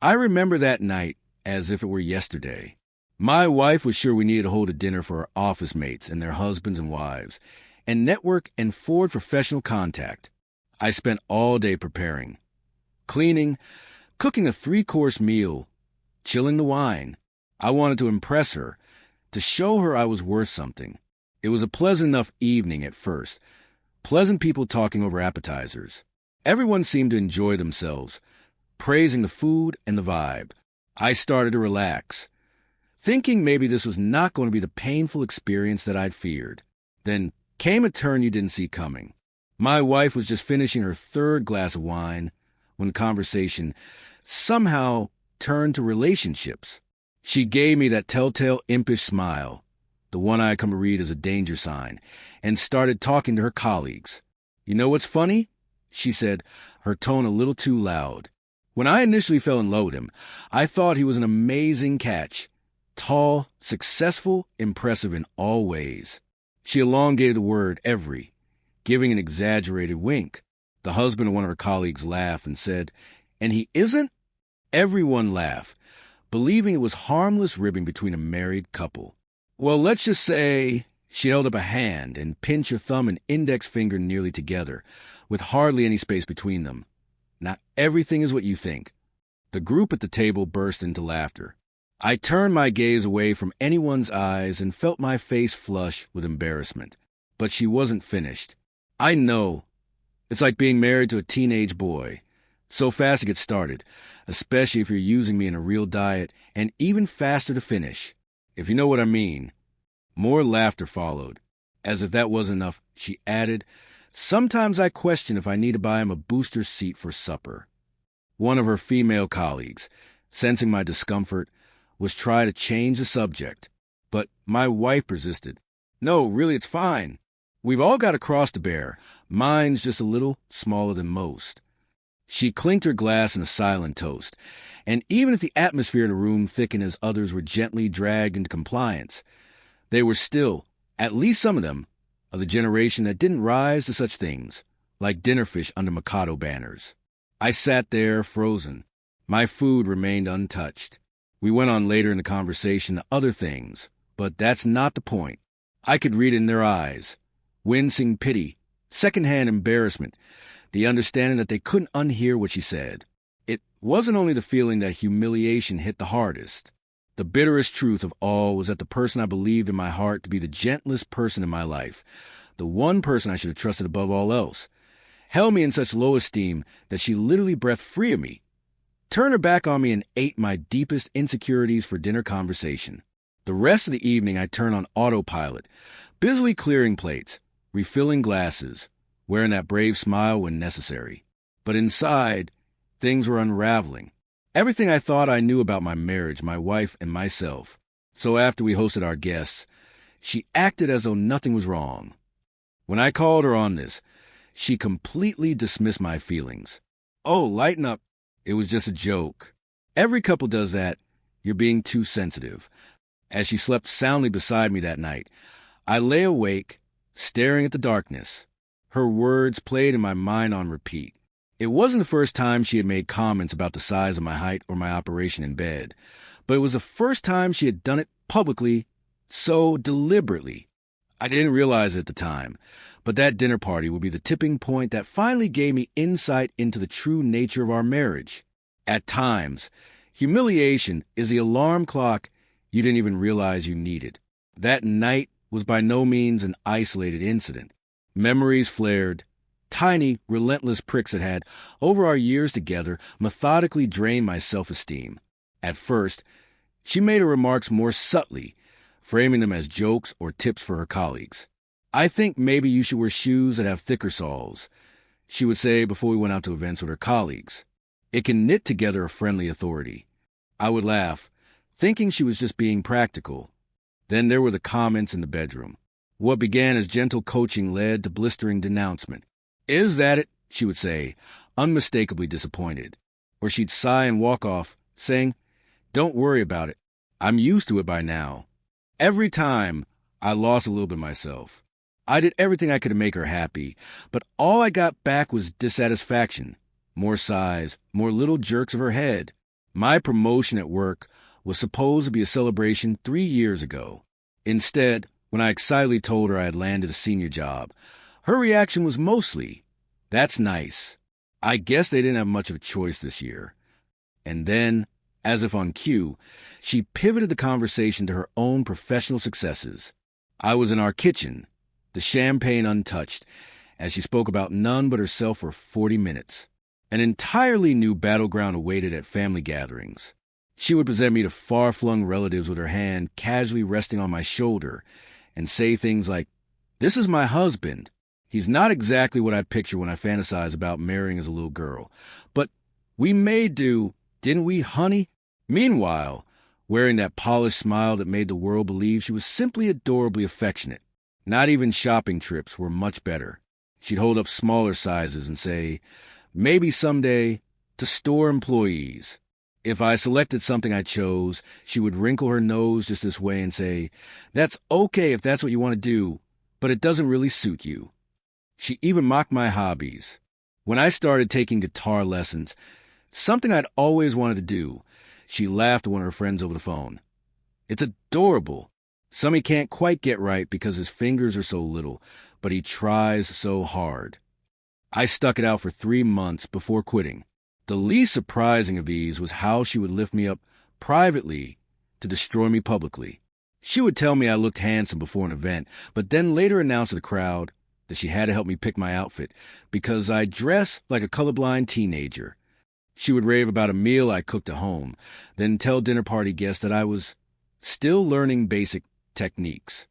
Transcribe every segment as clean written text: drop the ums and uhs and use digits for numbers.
I remember that night as if it were yesterday. My wife was sure we needed to hold a dinner for our office mates and their husbands and wives, and network and forward professional contact. I spent all day preparing, cleaning, cooking a 3-course meal, chilling the wine. I wanted to impress her, to show her I was worth something. It was a pleasant enough evening at first. Pleasant people talking over appetizers. Everyone seemed to enjoy themselves, praising the food and the vibe. I started to relax, thinking maybe this was not going to be the painful experience that I'd feared. Then came a turn you didn't see coming. My wife was just finishing her 3rd glass of wine when the conversation somehow turned to relationships. She gave me that telltale impish smile, the one I come to read as a danger sign, and started talking to her colleagues. "You know what's funny?" she said, her tone a little too loud. "When I initially fell in love with him, I thought he was an amazing catch. Tall, successful, impressive in all ways." She elongated the word every, giving an exaggerated wink. The husband of one of her colleagues laughed and said, "And he isn't?" Everyone laughed, believing it was harmless ribbing between a married couple. "Well, let's just say," she held up a hand and pinched her thumb and index finger nearly together, with hardly any space between them. "Not everything is what you think." The group at the table burst into laughter. I turned my gaze away from anyone's eyes and felt my face flush with embarrassment. But she wasn't finished. "I know. It's like being married to a teenage boy. So fast to get started, especially if you're using me in a real diet, and even faster to finish, if you know what I mean." More laughter followed. As if that wasn't enough, she added, "Sometimes I question if I need to buy him a booster seat for supper." One of her female colleagues, sensing my discomfort, was trying to change the subject. But my wife persisted. "No, really, it's fine. We've all got a cross to bear. Mine's just a little smaller than most." She clinked her glass in a silent toast, and even if the atmosphere in the room thickened as others were gently dragged into compliance, they were still, at least some of them, of the generation that didn't rise to such things, like dinner fish under Mikado banners. I sat there, frozen. My food remained untouched. We went on later in the conversation to other things, but that's not the point. I could read it in their eyes. Wincing pity, secondhand embarrassment, the understanding that they couldn't unhear what she said. It wasn't only the feeling that humiliation hit the hardest. The bitterest truth of all was that the person I believed in my heart to be the gentlest person in my life, the one person I should have trusted above all else, held me in such low esteem that she literally breathed free of me, turned her back on me, and ate my deepest insecurities for dinner conversation. The rest of the evening I turned on autopilot, busily clearing plates, refilling glasses, wearing that brave smile when necessary. But inside, things were unraveling. Everything I thought I knew about my marriage, my wife, and myself. So after we hosted our guests, she acted as though nothing was wrong. When I called her on this, she completely dismissed my feelings. "Oh, lighten up. It was just a joke. Every couple does that. You're being too sensitive." As she slept soundly beside me that night, I lay awake, staring at the darkness. Her words played in my mind on repeat. It wasn't the first time she had made comments about the size of my height or my operation in bed, but it was the first time she had done it publicly, so deliberately. I didn't realize it at the time, but that dinner party would be the tipping point that finally gave me insight into the true nature of our marriage. At times, humiliation is the alarm clock you didn't even realize you needed. That night was by no means an isolated incident. Memories flared. Tiny, relentless pricks that had, over our years together, methodically drained my self-esteem. At first, she made her remarks more subtly, framing them as jokes or tips for her colleagues. "I think maybe you should wear shoes that have thicker soles," she would say before we went out to events with her colleagues. "It can knit together a friendly authority." I would laugh, thinking she was just being practical. Then there were the comments in the bedroom. What began as gentle coaching led to blistering denouncement. "Is that it?" she would say, unmistakably disappointed. Or she'd sigh and walk off, saying, "Don't worry about it. I'm used to it by now." Every time, I lost a little bit of myself. I did everything I could to make her happy, but all I got back was dissatisfaction. More sighs, more little jerks of her head. My promotion at work was supposed to be a celebration 3 years ago. Instead, when I excitedly told her I had landed a senior job, her reaction was mostly, "That's nice. I guess they didn't have much of a choice this year." And then, as if on cue, she pivoted the conversation to her own professional successes. I was in our kitchen, the champagne untouched, as she spoke about none but herself for 40 minutes. An entirely new battleground awaited at family gatherings. She would present me to far-flung relatives with her hand casually resting on my shoulder and say things like, "This is my husband. He's not exactly what I picture when I fantasize about marrying as a little girl. But we may do, didn't we, honey?" Meanwhile, wearing that polished smile that made the world believe she was simply adorably affectionate. Not even shopping trips were much better. She'd hold up smaller sizes and say, "Maybe someday," to store employees. If I selected something I chose, she would wrinkle her nose just this way and say, "That's okay if that's what you want to do, but it doesn't really suit you." She even mocked my hobbies. When I started taking guitar lessons, something I'd always wanted to do, she laughed at one of her friends over the phone. "It's adorable. Some he can't quite get right because his fingers are so little, but he tries so hard." I stuck it out for 3 months before quitting. The least surprising of these was how she would lift me up privately to destroy me publicly. She would tell me I looked handsome before an event, but then later announce to the crowd that she had to help me pick my outfit because I dress like a colorblind teenager. She would rave about a meal I cooked at home, then tell dinner party guests that I was still learning basic techniques.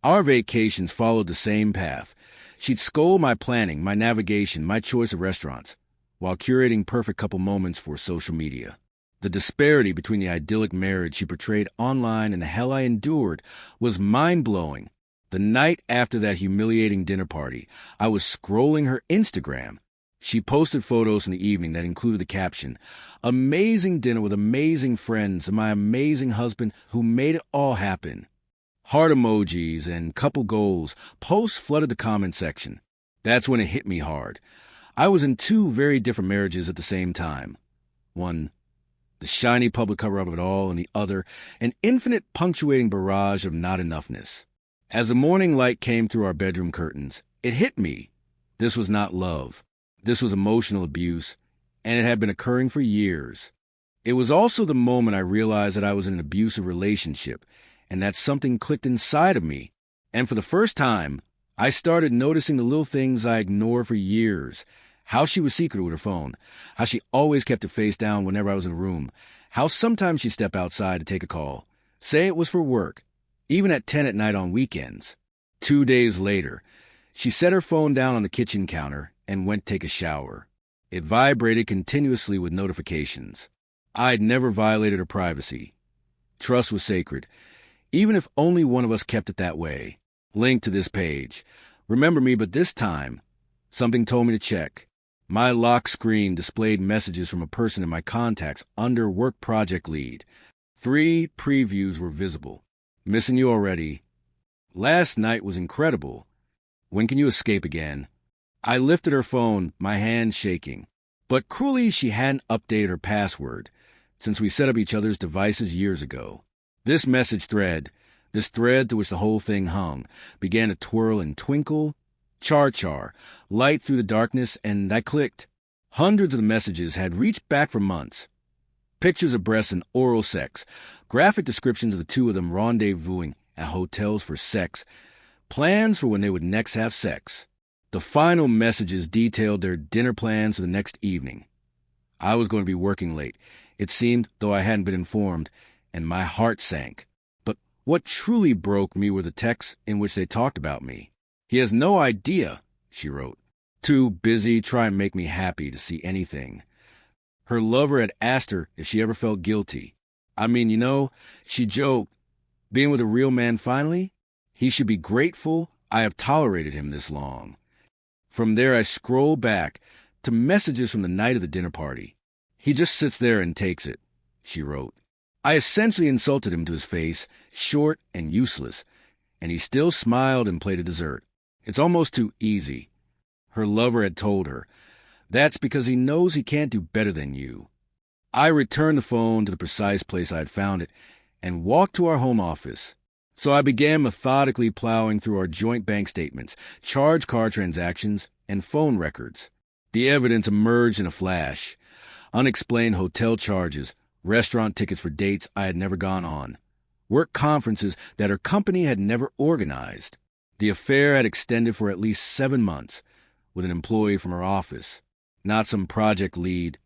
Our vacations followed the same path. She'd scold my planning, my navigation, my choice of restaurants, while curating perfect couple moments for social media. The disparity between the idyllic marriage she portrayed online and the hell I endured was mind-blowing. The night after that humiliating dinner party, I was scrolling her Instagram. She posted photos in the evening that included the caption, "Amazing dinner with amazing friends and my amazing husband who made it all happen." Heart emojis and couple goals, posts flooded the comment section. That's when it hit me hard. I was in 2 very different marriages at the same time. One, the shiny public cover-up of it all, and the other, an infinite punctuating barrage of not enoughness. As the morning light came through our bedroom curtains, it hit me. This was not love. This was emotional abuse, and it had been occurring for years. It was also the moment I realized that I was in an abusive relationship, and that something clicked inside of me. And for the first time, I started noticing the little things I ignored for years. How she was secretive with her phone. How she always kept it face down whenever I was in a room. How sometimes she'd step outside to take a call. Say it was for work. Even at 10 at night on weekends. 2 days later, she set her phone down on the kitchen counter and went to take a shower. It vibrated continuously with notifications. I'd never violated her privacy. Trust was sacred. Even if only one of us kept it that way. Link to this page. Remember me, but this time, something told me to check. My lock screen displayed messages from a person in my contacts under work project lead. 3 previews were visible. Missing you already. Last night was incredible. When can you escape again? I lifted her phone, my hand shaking. But cruelly, she hadn't updated her password since we set up each other's devices years ago. This message thread, this thread to which the whole thing hung, began to twirl and twinkle. Char, light through the darkness, and I clicked. Hundreds of the messages had reached back for months. Pictures of breasts and oral sex, graphic descriptions of the 2 of them rendezvousing at hotels for sex, plans for when they would next have sex. The final messages detailed their dinner plans for the next evening. I was going to be working late, it seemed, though I hadn't been informed, and my heart sank. But what truly broke me were the texts in which they talked about me. "He has no idea," she wrote. "Too busy trying to make me happy to see anything." Her lover had asked her if she ever felt guilty. I mean, she joked, being with a real man finally, he should be grateful I have tolerated him this long. From there I scroll back to messages from the night of the dinner party. "He just sits there and takes it," she wrote. I essentially insulted him to his face, short and useless, and he still smiled and played a dessert. It's almost too easy. Her lover had told her, "That's because he knows he can't do better than you." I returned the phone to the precise place I had found it and walked to our home office. So I began methodically plowing through our joint bank statements, charge card transactions, and phone records. The evidence emerged in a flash. Unexplained hotel charges, restaurant tickets for dates I had never gone on, work conferences that her company had never organized. The affair had extended for at least 7 months with an employee from her office, not some project lead,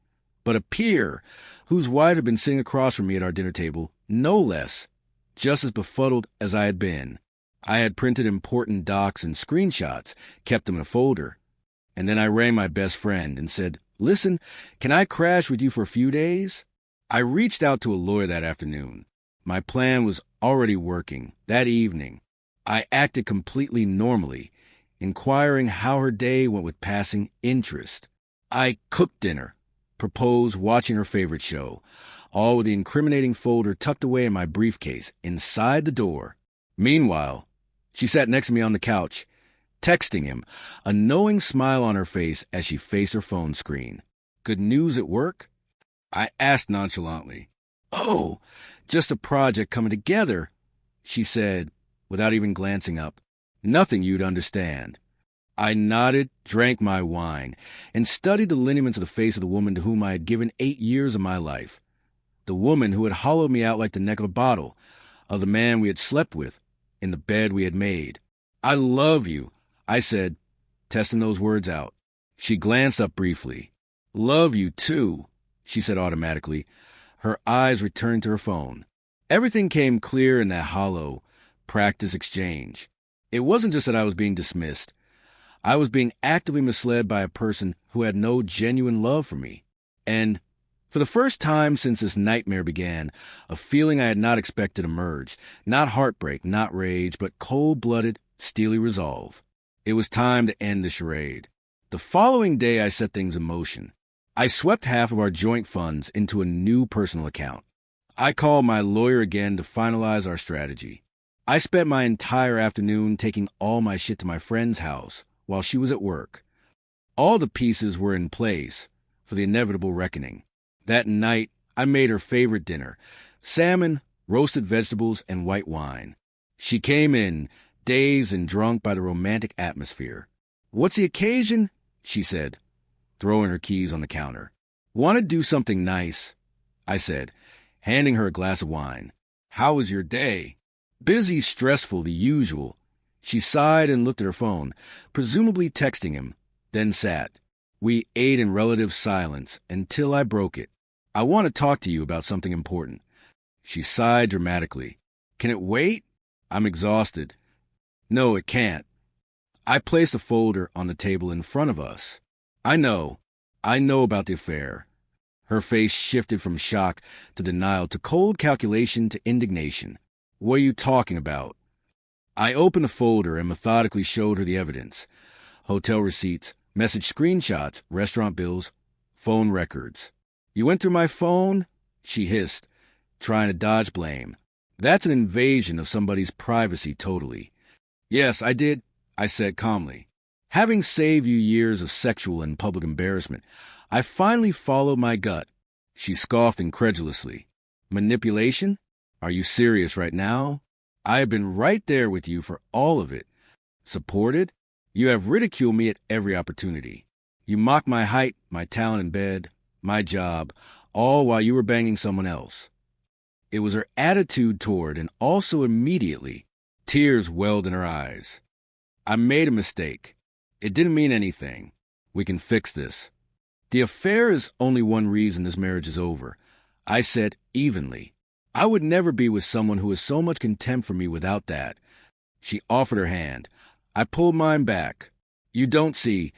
but a peer whose wife had been sitting across from me at our dinner table, no less, just as befuddled as I had been. I had printed important docs and screenshots, kept them in a folder, and then I rang my best friend and said, "Listen, can I crash with you for a few days?" I reached out to a lawyer that afternoon. My plan was already working. That evening, I acted completely normally, inquiring how her day went with passing interest. I cooked dinner, proposed watching her favorite show, all with the incriminating folder tucked away in my briefcase inside the door. Meanwhile, she sat next to me on the couch, texting him, a knowing smile on her face as she faced her phone screen. "Good news at work?" I asked nonchalantly. "Oh, just a project coming together," she said, without even glancing up. "Nothing you'd understand." I nodded, drank my wine, and studied the lineaments of the face of the woman to whom I had given 8 years of my life. The woman who had hollowed me out like the neck of a bottle, of the man we had slept with, in the bed we had made. "I love you," I said, testing those words out. She glanced up briefly. "Love you, too," she said automatically. Her eyes returned to her phone. Everything came clear in that hollow, practice exchange. It wasn't just that I was being dismissed. I was being actively misled by a person who had no genuine love for me. And, for the first time since this nightmare began, a feeling I had not expected emerged. Not heartbreak, not rage, but cold-blooded, steely resolve. It was time to end the charade. The following day, I set things in motion. I swept half of our joint funds into a new personal account. I called my lawyer again to finalize our strategy. I spent my entire afternoon taking all my shit to my friend's house while she was at work. All the pieces were in place for the inevitable reckoning. That night, I made her favorite dinner: salmon, roasted vegetables, and white wine. She came in, dazed and drunk by the romantic atmosphere. "What's the occasion?" she said, throwing her keys on the counter. "Want to do something nice," I said, handing her a glass of wine. "How was your day?" "Busy, stressful, the usual." She sighed and looked at her phone, presumably texting him, then sat. We ate in relative silence until I broke it. "I want to talk to you about something important." She sighed dramatically. "Can it wait?" "I'm exhausted." "No, it can't." I placed a folder on the table in front of us. I know about the affair." Her face shifted from shock to denial to cold calculation to indignation. "What are you talking about?" I opened the folder and methodically showed her the evidence: hotel receipts, message screenshots, restaurant bills, phone records. "You went through my phone?" she hissed, trying to dodge blame. "That's an invasion of somebody's privacy totally." "Yes, I did," I said calmly. Having saved you years of sexual and public embarrassment, I finally followed my gut. She scoffed incredulously. "Manipulation? Are you serious right now? I have been right there with you for all of it. Supported? You have ridiculed me at every opportunity. You mocked my height, my talent in bed, my job, all while you were banging someone else." It was her attitude toward, and also immediately, tears welled in her eyes. "I made a mistake. It didn't mean anything. We can fix this. The affair is only one reason this marriage is over," I said evenly. "I would never be with someone who has so much contempt for me without that." She offered her hand. I pulled mine back. "You don't see.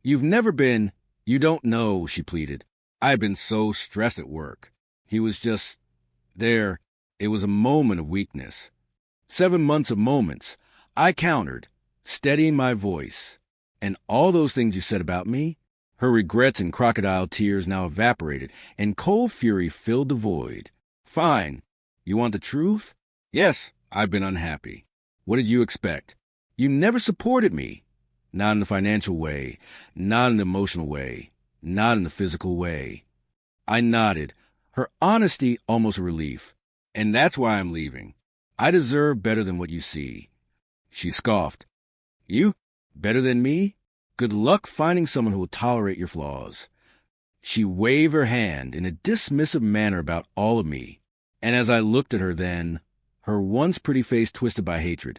You've never been. You don't know," she pleaded. "I have been so stressed at work." He was just there. It was a moment of weakness. 7 months of moments. I countered, steadying my voice. "And all those things you said about me?" Her regrets and crocodile tears now evaporated, and cold fury filled the void. "Fine. You want the truth?" "Yes, I've been unhappy." "What did you expect? You never supported me. Not in the financial way, not in the emotional way, not in the physical way." I nodded, Her honesty almost a relief. And that's why I'm leaving. I deserve better than what you see. She scoffed. You? Better than me? Good luck finding someone who will tolerate your flaws. She waved her hand in a dismissive manner about all of me. And as I looked at her then, her once pretty face twisted by hatred,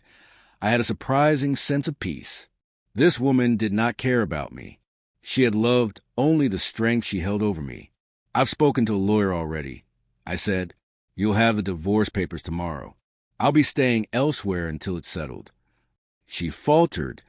I had a surprising sense of peace. This woman did not care about me. She had loved only the strength she held over me. I've spoken to a lawyer already. I said, you'll have the divorce papers tomorrow. I'll be staying elsewhere until it's settled. She faltered,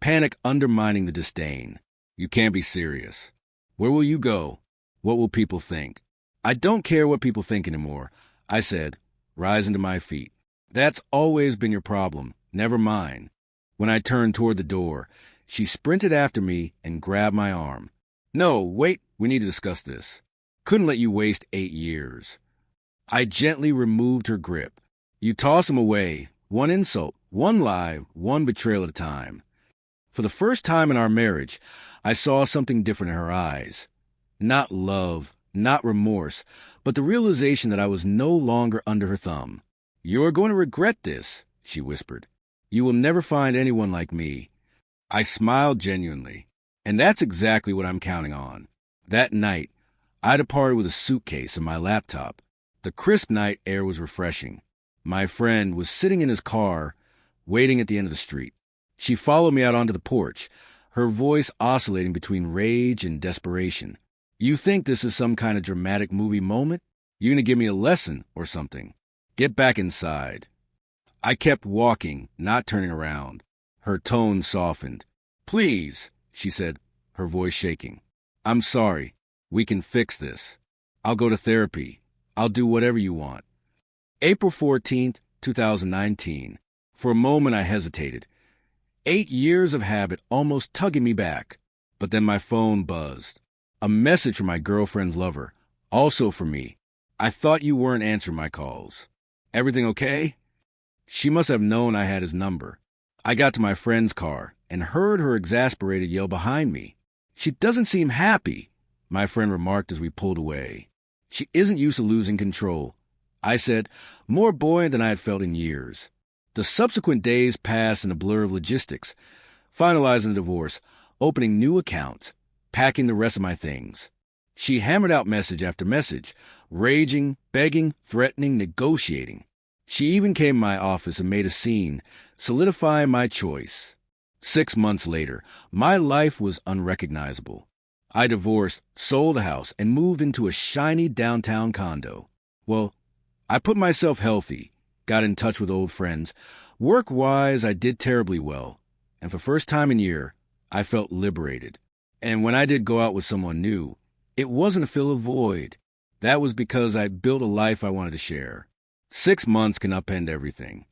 panic undermining the disdain. You can't be serious. Where will you go? What will people think? I don't care what people think anymore, I said, rising to my feet. That's always been your problem, never mine. When I turned toward the door, she sprinted after me and grabbed my arm. No, wait, we need to discuss this. Couldn't let you waste 8 years. I gently removed her grip. You toss them away, one insult, one lie, one betrayal at a time. For the first time in our marriage, I saw something different in her eyes. Not love, not remorse, but the realization that I was no longer under her thumb. You're going to regret this, she whispered. You will never find anyone like me. I smiled genuinely, and that's exactly what I'm counting on. That night, I departed with a suitcase and my laptop. The crisp night air was refreshing. My friend was sitting in his car, waiting at the end of the street. She followed me out onto the porch, her voice oscillating between rage and desperation. You think this is some kind of dramatic movie moment? You gonna give me a lesson or something? Get back inside. I kept walking, not turning around. Her tone softened. Please, she said, her voice shaking. I'm sorry. We can fix this. I'll go to therapy. I'll do whatever you want. April 14th, 2019. For a moment I hesitated. 8 years of habit almost tugging me back. But then my phone buzzed. A message from my girlfriend's lover. Also for me. I thought you weren't answering my calls. Everything okay? She must have known I had his number. I got to my friend's car and heard her exasperated yell behind me. She doesn't seem happy, my friend remarked as we pulled away. She isn't used to losing control, I said, more buoyant than I had felt in years. The subsequent days passed in a blur of logistics, finalizing the divorce, opening new accounts, packing the rest of my things. She hammered out message after message, raging, begging, threatening, negotiating. She even came to my office and made a scene, solidifying my choice. 6 months later, my life was unrecognizable. I divorced, sold the house, and moved into a shiny downtown condo. Well, I put myself healthy, got in touch with old friends. Work-wise, I did terribly well. And for the first time in a year, I felt liberated. And when I did go out with someone new, it wasn't to fill a void. That was because I built a life I wanted to share. 6 months can upend everything.